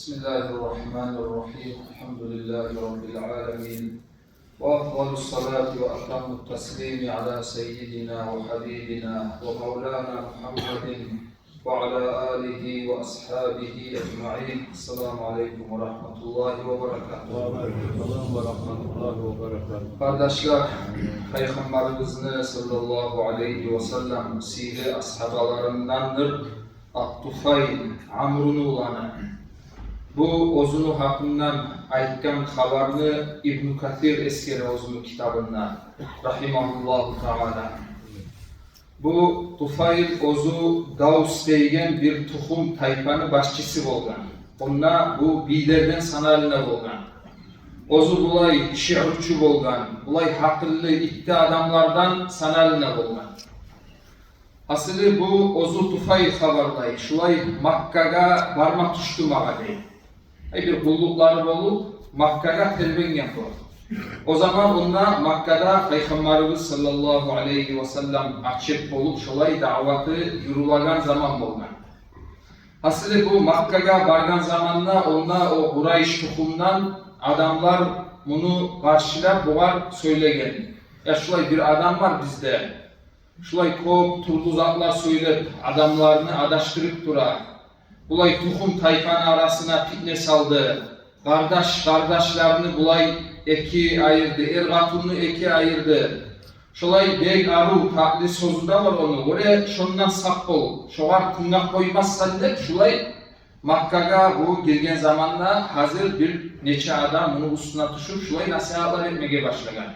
Bismillahirrahmanirrahim. Elhamdülillahi Rabbil alemin. Ve afdalus salati ve atamut teslimi ala seyyidina ve habibina ve mevlana Muhammedin ve ala alihi ve ashabihi ecma'in. Esselamu aleyküm ve rahmetullahi ve berekatuhu. Ve rahmetullahi ve berekatuhu. Kardeşler, Peygamberimiz sallallahu aleyhi ve sellem sire ashabalarındandır. At-Tufayl Amr'un olanı. Bu özünü hakkından aytkan habarını İbn Kathir eskeri özünü kitabından rahimahullahu ta'ala. Bu Tufayl özü Davs deygen bir tuhum tayfanı başçısı bolgan. Onna bu bilerden sanalına bolgan. Özü bulay şiirçi bolgan, bulay hakıllı itti adamlardan sanalına bolgan. Aslı bu özü Tufayl habarlay, şulay Makka'ga barmak düştü mağa deyim. Bir kullukları olup Makka'ga terbengen bu. O zaman onda Makka'da Peygamberimiz sallallahu aleyhi ve sellem açıp olup şolay davatı yürülagan zaman bolgan. Aslında bu Makka'ga bargan zamanla onda o Kurayş tuhumundan adamlar bunu karşılar buğar söylegen. Ya şolay bir adam var bizde. Şolay kop turlu zatlar söylep adamlarını adaştırıp durar. Bulay tuhum tayfanı arasına fitne saldı. Kardeşlerini bulay eki ayırdı. Ergatunlu eki ayırdı. Şolay beg aru tatlı sözü da var onu. Oraya şondan sak ol. Şoğar tırnak koymazsan de şolay Makka'ga bu girgen zamanla hazır bir neçe adam bunu üstüne tuşup şolay nasihatlar etmeye başlagan.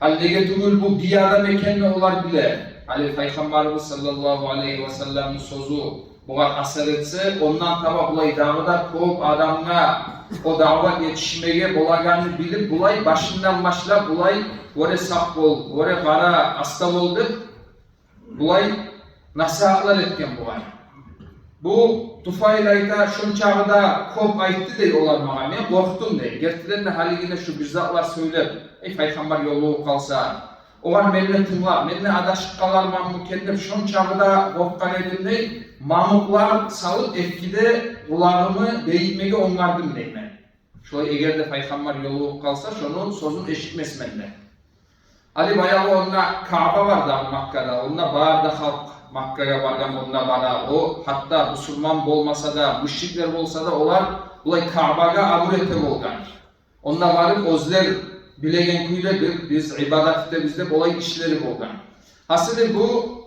Halbuki tugul bu bir adam ekenle olar bile. Ali Peygamberimiz sallallahu aleyhi ve sellem'in sözü buğar asar etse, ondan taba bulay dağıda kop adamına o davat yetişmeye bolaganını bilip bulay başından başla bulayore sap bol,ore kara hasta oldu. Bulay nasihatlar etken bulay. Bu Tufayl ayta şun çağda kop ayttı dey olar mağa, men korktum dey. Gerçekten de haligine şu bizzatlar söylep, ey Peygamber yolu kalsa, oğan menine tınla, menine adaşık kalarman mı kendim şun çağda korkkan edin dey. Mamuklar salıp etkide kulağımı değitmege onlardım deymen. Şöyle eğer de Peygamber yolu kalsa şunun sözünü eşitmesmenler. Ali bayağı onunla Kaaba vardı Makka'da, onunla bağırda halk Makka'ya bargan onunla bara. O hatta Müslüman olmasa da, müşrikler olsa da olar bulay Kaaba'ga amurete bolgan. Onunla varıp özler bilegen kuyledir, biz ibadette bizde olay işleri bolgan. Aslında bu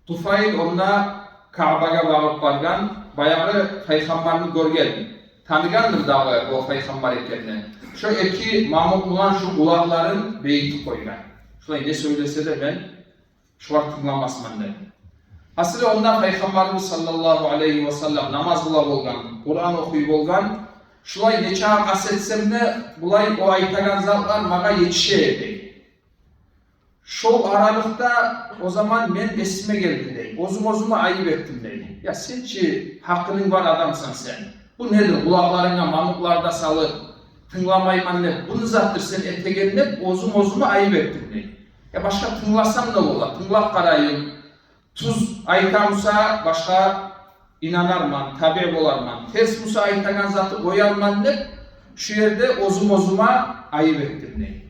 Tufayl onunla Kaaba'ga bağıp bargan, bayağı Peygamber'ini görgen. Tanıgandır dağı o Peygamber ekenini. Şu iki mamuk olan şu kulakların beyti koygan. Şurayı ne söylese de ben şular tınlamasman dedim. Aslında ondan Peygamberimiz sallallahu aleyhi ve sellem namaz kıla bolgan, Kur'an okuyup bolgan. Şulay neçe kasetsem de bulay o aytagan zatlar maga yetişeydi. Şu aralıkta o zaman men esime geldi dey. Ozuma ayıp ettim dey. Ya sen ki hakkının var adamsan sen. Bu nedir? Kulaklarına mamuklarda salıp tınlamayman ne? Bunu zattır sen etegenle ozuma ayıp ettim dey. Ya başka tınlasam da ola. Tınlak karayım. Tuz aytamsa başka inanarman, tabi olarman. Ters musa aytagan zatı koyarman de şu yerde ozuma ayıp ettim dey.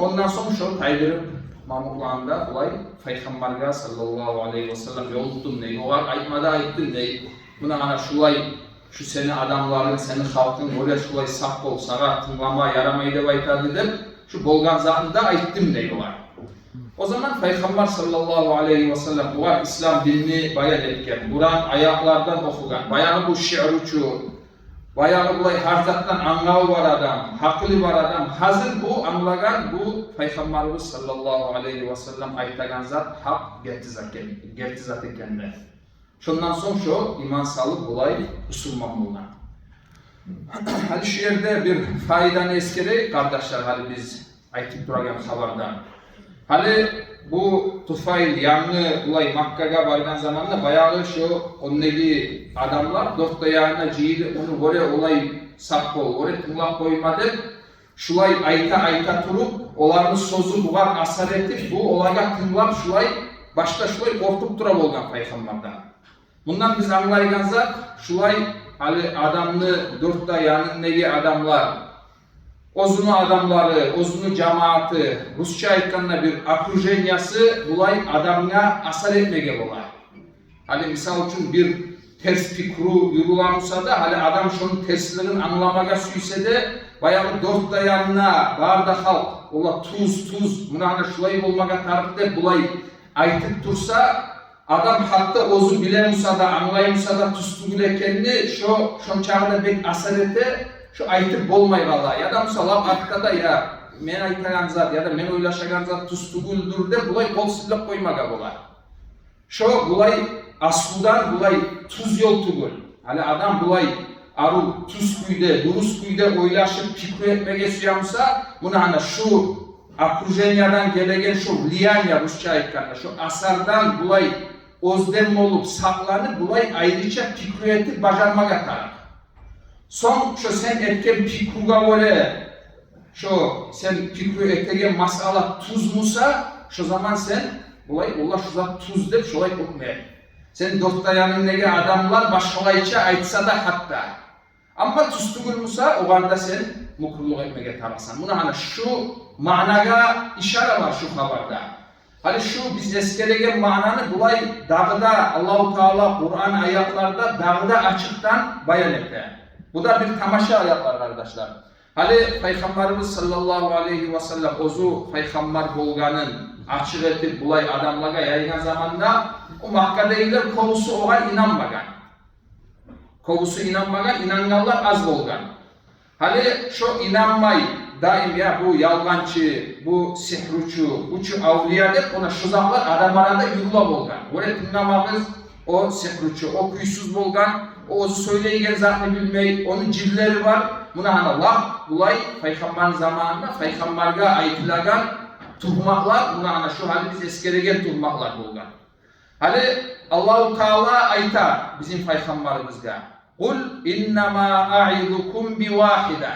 Ondan sonra şu taydırıp mamuklarında olay Peygamber'e sallallahu aleyhi ve sellem yoldum ney, oğar aytmada ayttın ney, buna ana şulay, şu seni adamların, seni halkın oraya şulay saf ol, sana tınlama yaramayı da aytadı deyip, şu bolgan zatında ayttım ney oğar. O zaman Peygamber sallallahu aleyhi ve sellem oğar İslam dinini bayan etken, Kur'an ayaklardan okugan, bayağı bu şiirçu, bayağı bulay harzattan anlağı var adam, haklı var adam, hazır bu anlagan bu Peygamberimiz sallallahu aleyhi ve sellem aytagan zat hak gertizat ekenler. Şundan sonra şu iman salıp bulay Müslüman bulan. Hadi şu yerde bir faydanı eskeri kardeşler hadi biz aytıp duragan haberden. Hadi bu Tufayl yanı bulay Makka'ga bargan zamanında bayağı şu ondaki adamlar dört ayağına cihidi onu oraya olay sap ol, oraya tınlak koymadı. Şulay ayta turup olanın sözü buğar asar etip bu olayga tınlap şulay başta şulay korkup dura bolgan Peygamber'den. Bundan biz anlaygan zat şulay hali adamlı dörtte yanındaki adamlar, ozunu adamları, ozunu cemaati, Rusça aytganda bir okrujenyası bulay adamga asar etmege bolar. Hali misal üçün bir ters pikru yürülansa da hali adam şunun tersliğini anlamaga süyse de bayağı dörtte yanına barda halk, ola tuz, buna hani şulay olmaga tarifte bulay aytıp tursa, adam hatta ozu bilemusa da, anlaymusa da tuzlu ekenini şun çağda bek asar ete, şu aytıp bolmay valla. Ya da misal arkada ya men aytagan zat ya da men oylaşagan zat tuzluguldür de bulay kol sillap koymaga bolar. Şu bulay asludan bulay tuz yol tugul. Hani adam bulay aru tuz kuyde, durus kuyde oylaşıp pikru etmege suyamsa, buna hani şu okrujenyadan gelegen şu liyanya Rusça aytkanda, şu asardan bulay ozdem olup saklanıp bulay ayrıca pikru etip bajarmaga tarak. Son şu sen etken pikruga göre, şu sen pikru etken masala tuz musa, şu zaman sen bulay Allah şu zat tuz dep şolay kokmayar. Sen dörtte yanındaki adamlar başkalayça aytsa da hatta. Ama tuz tugul musa, o anda sen mukruluk etmege tarasan. Buna hani şu managa işare var şu haberda. Hani şu biz eskeregen mananı bulay dağda Allah-u Teala Kur'an ayetlarda dağda açıktan bayan etti. Bu da bir tamaşa ayetler kardeşler. Hani Peygamberimiz sallallahu aleyhi ve sellem ozu Peygamber bolganın açık etip bulay adamlara yaygan zamanda o Makkadeyiler kovusu oğa inanmagan. Kovusu inanmagan, inanganlar az bolgan. Hani şu inanmay daim ya bu yalgancı, bu sihruçu, uçu avliya dep ona şu zatlar adam arada yurula bolgan. Öyle dinlemağız o sihruçu, o kuysuz bolgan, o ozu söyleygen zatını bilmey, onun cilleri var. Buna hani Allah bulay Peygamber zamanında Peygamber'e aytilagan tuhmaklar, buna hani şu hali biz eskeregen tuhmaklar bolgan. Hani Allah-u Teala ayta bizim Peygamberimizde. Kul innama a'idukum bi vahide.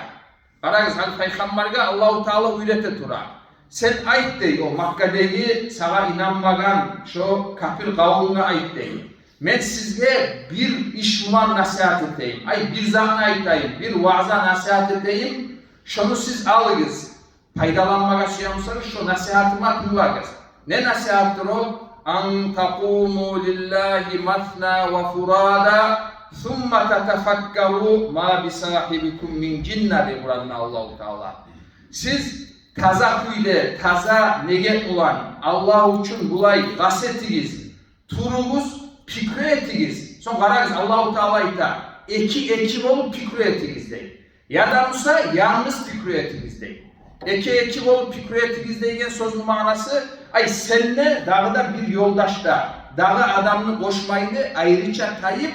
Karagız hani Peygamber'e Allah-u Teala öğrete tura. Sen ayt dey o Makkadeyi sana inanmagan şu kafir kavmine ayt dey. Men sizge bir iş mulan nasihat edeyim. Ay bir zaman aytayım, bir vaaza nasihat edeyim. Şunu siz alınız. Faydalanmaga suyamsanız şu nasihatımı atınlarız. Ne nasihattır o? An taqumu lillahi masna ve furada thumma tatafakkaru ma bisahibikum min cinna de Kur'an'da Allah-u Teala. Siz taza kuyde, taza neget olan Allah için bulay gasetiniz, turunuz, pikru etiniz. Son kararız Allah-u Teala ita ekip olup pikru etiniz deyin. Ya da Musa yalnız pikru etiniz deyin. Ekip olup pikru etiniz deyin sözün manası ay seninle dağda bir yoldaşta dağı adamını koşmayını ayrıca tayıp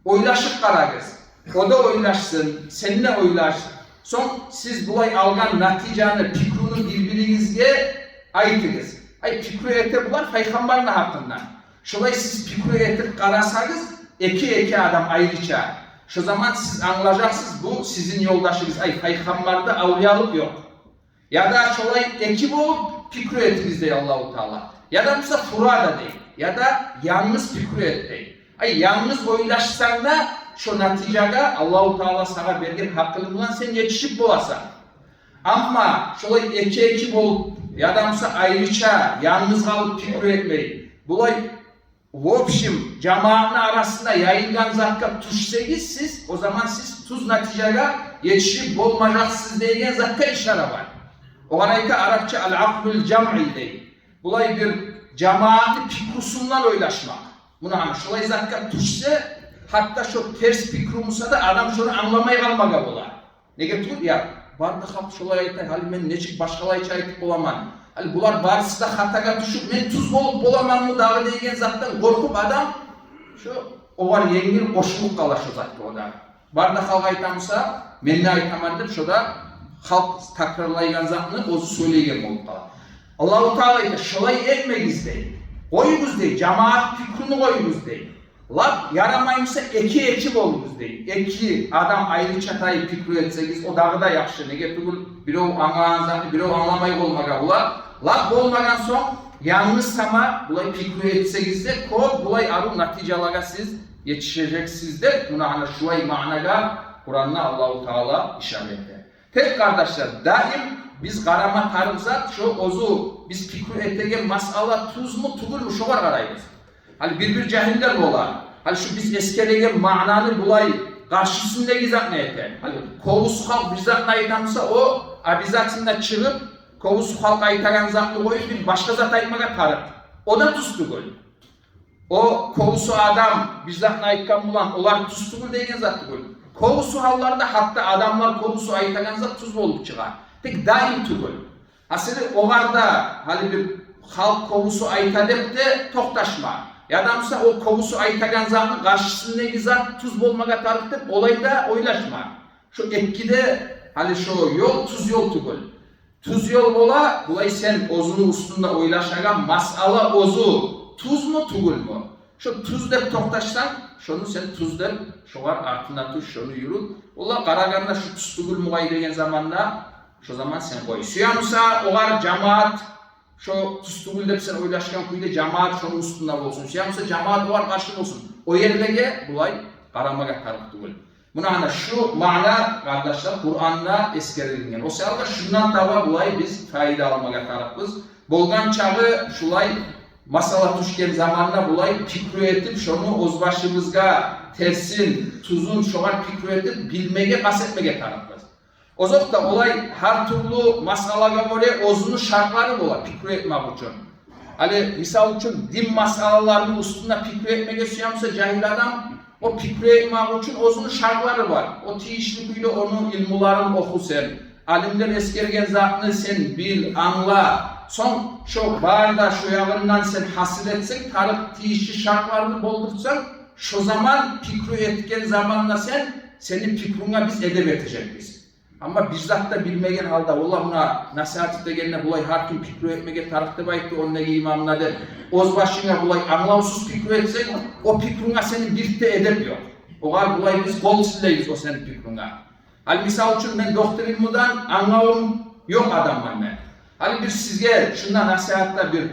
oylaşıp kararız. O da oylaşsın, seninle oylaşsın. Son siz bulay algan naticanı pikrunu birbirinizge aytınız. Ay pikru ete bular Peygamber'in hakkından. Şolay siz pikru etip karasanız iki adam ayrıca. Şu zaman siz anlayacaksınız bu sizin yoldaşınız. Ay Peygamber'de avliyalık yok. Ya da şolay ekip olup pikru etiniz dey Allah-u Teala. Ya da mesela furada değil. Ya da yalnız pikru et değil. Ay yalnız oylaşsan da şu naticaga Allah-u Teala sana verdiğin hakkılığından sen yetişip bulasan. Ama şolay ekip olup ya da mesela ayrıca yalnız kalıp pikru etmeyin. Bulay vopşim cemaatın arasında yayıngan zakka tuşsegiz siz o zaman siz tuz naticaga yetişip bolmayacaksınız deyken zakka işare var. O anayta Arapça al-aklul cam'i değil. Bulay bir cemaati pikrusundan oylaşmak. Buna hani şolay zakka tuşse hatta şu ters pikrumusa da adam şunu anlamaya kalmaga bolar. Ne getir ya barda halk şolay aytay hali men neçik başkalayça aytıp bolaman. Hali bular barısı da hataga düşüp men tuz bolup bolaman mı dağı deygen zattan korkup adam şu o var yengil koşuluk kala şu zatta o da. Barda halk aytamsa men ne aytaman dep şu da halk takrarlaygan zatını ozu söyleygen bolup kala. Allah-u Teala ayta şolay etmegiz dey. Koyunuz dey. Cemaat fikrini koyunuz dey. Lab yaramayımsa ekip olunuz dey. Eki adam ayrı çatayı fikri etseniz o dağda yakşı. Ne getirgül birov anlayan zatı birov anlamayı olmaga ular. Lab olmagan son yalnız sama bulay fikri etseniz de kod bulay arım naticalaga siz yetişecek sizde. Buna ana şuay managa Kur'an'da Allahu Teala işareti. Tek kardeşler daim biz karama tarımzat şu ozu biz fikir etegen masala tuz mu tugul mu şu var karayız. Hani bir cahiller olar. Hani şu biz eskelegen mananı bulay karşısında gizat ne ete. Hani kovusu halk bizzat ne aytamsa o abizatında çıkıp kovusu halk aytagan zatlı koyup bir başka zat aytmaga tarıp. O da tuz tugul. O kovusu adam bizzat ne aytkan bulan olar tuz tugul degen zat tugul. Kovusu hallarda hatta adamlar kovusu aytagan zat tuz olup çıkar. Tek daim tugul. Aslında o var da hani bir halk kovusu ayta dep de toktaşma. Yadamsa o kovusu aytagan zatın karşısındaki zat tuz bolmaga tarık dep olayda oylaşma. Şu etkide hani şu yol tuz yol tugul. Tuz yol ola, bulay sen ozunu üstünde oylaşagan masala ozu tuz mu tugul mu? Şu tuz dep toktaşsan, şunu sen tuz dep, şoğar артынан tuz şunu yürü. Ola karaganda şu tuz tugul muğay degen zamanda, şu zaman sen koy. Suyanısa oğar cemaat, şu tuz tugul dep sen oylaşkan kuyda cemaat şunun üstünde olsun. Suyanısa cemaat oğar karşı olsun. O yerlege bulay karamaga tarık tugul. Buna ana şu mana kardeşler Kur'an'da eskerilingen. O sırada şundan tava bulay biz fayda almaga tarıkız. Bolgan çağı şulay masala tuşken zamanla bulay fikri etip şunu ozbaşımızga tersin, tuzun şoğar fikri etip bilmege, kasetmege tarıkız. O zaman olay her türlü masalaga göre ozunu şartları bolar fikri etmek için. Hani misal için din masalalarının üstünde fikri etmege suyamsa cahil adam o fikri etmek için ozunu şartları var. O tiyişlikle onun ilmuların oku sen. Alimler eskergen zatını sen bil, anla. Son şu barda şu yağından sen hasil etsen, tarık tiyişi şartlarını boldursan, şu zaman fikri etken zamanla senin fikrine biz edeb edecek biz. Ama bizzat da bilmegen halda, ola buna nasihat etegenne bulay hakim fikri etmege tarıkta bayıktı onunla imamladı. Ozbaşına bulay anlamsız fikri etsen, o fikrine senin birlikte edeb yok. Oğar bulay biz kol sileyiz o senin fikrine. Hal misal için ben doktor ilmudan anlamım yok adam ben. Hani bir sizge şundan nasihatta bir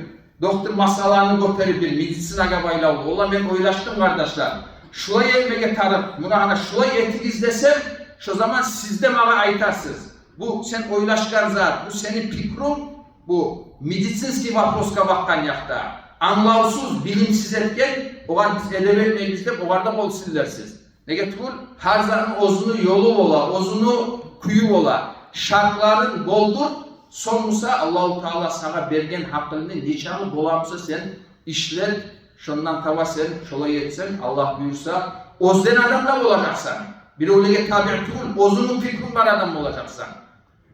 doktor masalarını götürüp bir medisinaga baylalı. Ola ben oylaştım kardeşler. Şulay elmege tarıp, buna ana şulay etigiz desem, şu zaman siz de bana aytarsınız. Bu sen oylaşkan zat, bu senin fikrin, bu medisinski vaproska bakkan yakta. Anlavsız, bilimsiz etken, oğar biz edeb etmeyiz deyip, oğarda bol sillersiz. Nege tukul? Her zaman ozunu yolu ola, ozunu kuyu ola. Şartların boldur, sonmusa Allah-u Teala sana bergen hakkını neçalı bolamsa sen işler, şundan tava sen, şolay etsen, Allah buyursa, ozden adam da olacaksan. Bir öylege tabi tukul, ozunun fikrin var adam olacaksan.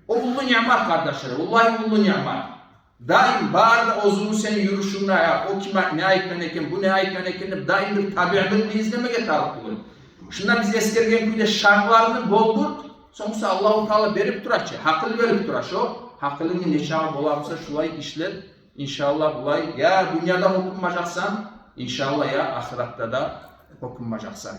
O bulun yamak kardeşler, vallahi bulun yamak. Daim bağırda ozunu senin yürüyüşünde ya, o kime ne ayıktan eken, bu ne ayıktan eken, daim bir tabiatını izlemeye tabi bulun. Şundan biz eskergen kuyda şartlarını boldur, sonuçta Allah-u Teala berip duraçı, hakkını verip duraçı o. Hakkını neşağı bolamsa şulay işler, inşallah bulay ya dünyada okunmayacaksan, inşallah ya ahiratta da okunmayacaksan.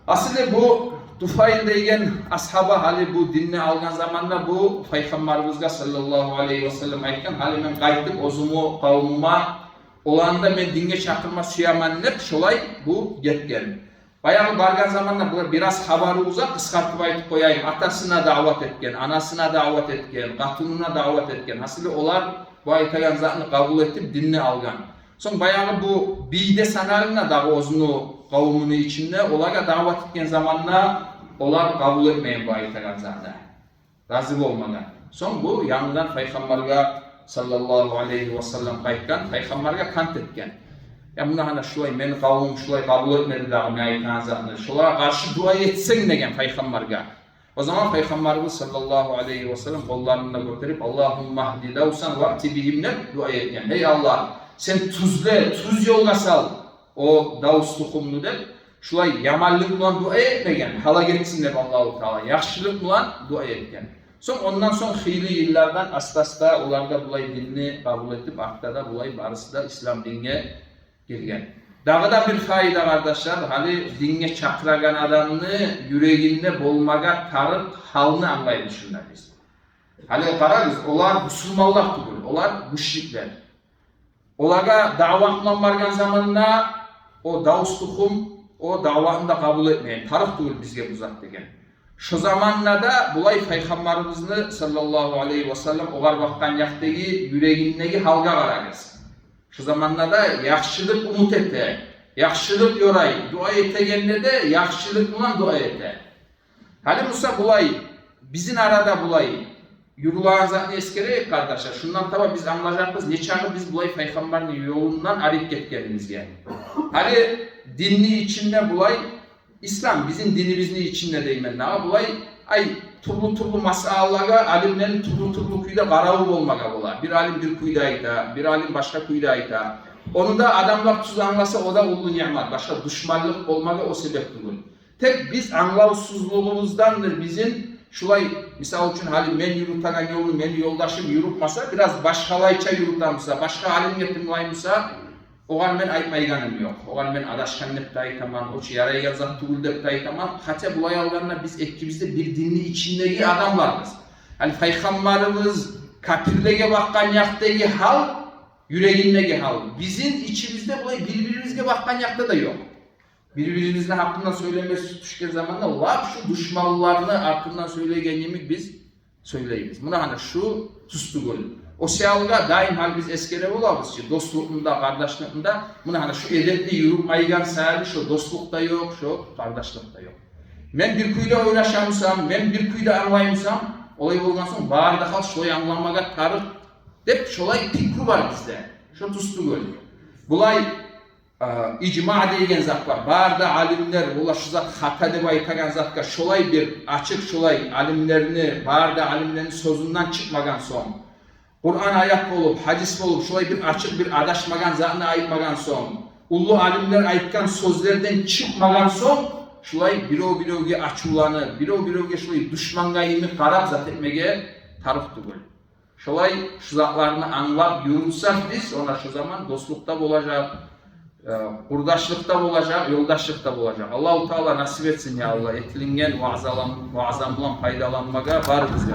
Aslında bu Tufayl degen ashaba hali bu dinni algan zamanda bu Peygamberimizga sallallahu aleyhi ve sellem aytgan hali men qaytib ozumu kavmuma olanda men dinge çakırma suyaman dep şolay bu getken. Bayağı bargan zamanda biraz habarı uzak kıskartıp aytıp koyayım. Atasına davet etken, anasına davet etken, katununa davet etken. Aslında olar bu aytagan zatını kabul etip dinni algan. Son bayağı bu biyde sanalına da ozunu kavmunu içinde olaga davet etken zamanla olar kabul etmeyen bu aytagan zatını. Razı olmadan. Son bu yanından Peygamberga sallallahu aleyhi ve sellem kaytkan, Peygamberga kant etken. Ya buna hani şulay men kavmim şulay kabul etmedi dağı ne aytan zatını. Şulara karşı dua etsen degen Peygamberga. O zaman Peygamberimiz sallallahu aleyhi ve sellem kollarını götürüp Allahümme hdi davsan vakti bihimle dua etken. Hey Allah sen tuz yolga sal o davus tukumunu de. Şulay yamallık ulan dua etmegen. Hala gereksin de Allah-u Teala. Yaxşılık ulan dua etken. Ondan son xeyli yıllardan asta olarda bulay dinini kabul etip aktada bulay barısı da İslam dinine girgen. Dağda bir fayda kardeşler, hali dinge çakragan adamını yüreğinde bolmaga tarıp halını anlayıp düşünler biz. Hali kararız, olar Müslümanlar tugul, olar müşrikler. Olaga davatla bargan zamanına o davus tukum, o davatını da kabul etmeyen, tarık değil bizge bu zat degen. Şu zamanlarda bulay Peygamberimizni sallallahu aleyhi ve sellem oğar bakkan yaktaki yüreğindeki halga karagız. Şu zamanlarda yakşılık umut ete, yakşılık yoray, dua etegende de yakşılık ulan dua ete. Hali Musa bulay, bizim arada bulay, yürülağın zatını eskereyip kardeşler, şundan tabi biz anlayacağımız, ne çağır biz bulay Peygamber'in yolundan arayıp getkenimiz yani. Hali dinli içinde bulay, İslam bizim dinimizin içinde deymen ne bulay, ay turlu masalalara alimlerin turlu kuyda qaravul olmağa bolar. Bir alim bir kuyda ayta, bir alim başka kuyda ayta. Onu da adamlar tuz anlasa o da ulu nimet. Başka düşmanlık olmağa o sebep bulur. Tek biz anlavsuzluğumuzdandır bizim şulay misal için hali men yürüten yolu men yoldaşım yürütmasa biraz başkalayça yürütamsa, başka alim getirmeyimsa oğan men aytmayganım yok. Oğan men adaşkanlık da aytamam, o yaraya yazan tuğuldep da aytamam. Hatta bulay alganlar biz ekibimizde bir dinli içindeki adamlarız. Hani Peygamberimiz kapirlege bakkan yaktaki hal, yüreğindeki hal. Bizim içimizde bulay birbirimizge bakkan yakta da yok. Birbirimizle hakkında söylemesi tutuşken zamanda var şu düşmanlarını hakkından söyleyenimi biz söyleyimiz. Buna hani şu tustuğul. O seyalga daim hal biz eskere olabız ki dostluğunda, kardeşliğinde buna hani şu edepli yürümaygan sayılı şu dostluk da yok, şu kardeşlik da yok. Ben bir kuyla uğraşamsam, ben bir kuyla anlayamsam, olay olgansın bağırda hal şolay anlamaga tarık dep şolay pikru var bizde. Şu tustuğul. Bulay icma degen zat var. Bağırda alimler, ola şu zat hata deb aytagan zatka şolay bir açık şolay alimlerini, bağırda alimlerin sözünden çıkmagan son. Kur'an ayet olup, hadis olup, şolay bir açık bir adaşmagan zatını aytmagan son. Ulu alimler aytkan sözlerden çıkmagan son, şolay birov-birovge açulanı, birov-birovge şolay düşmanga yemi qarab zat etmege tarık tugul. Şolay şu zatlarını anlap yürütsak biz, ona şu zaman dostlukta olacak, kurdaşlıkta olacak, yoldaşlıkta olacak. Allah-u Teala nasip etsin ya Allah. Etilingen vaazan bulan faydalanmaga var bizge.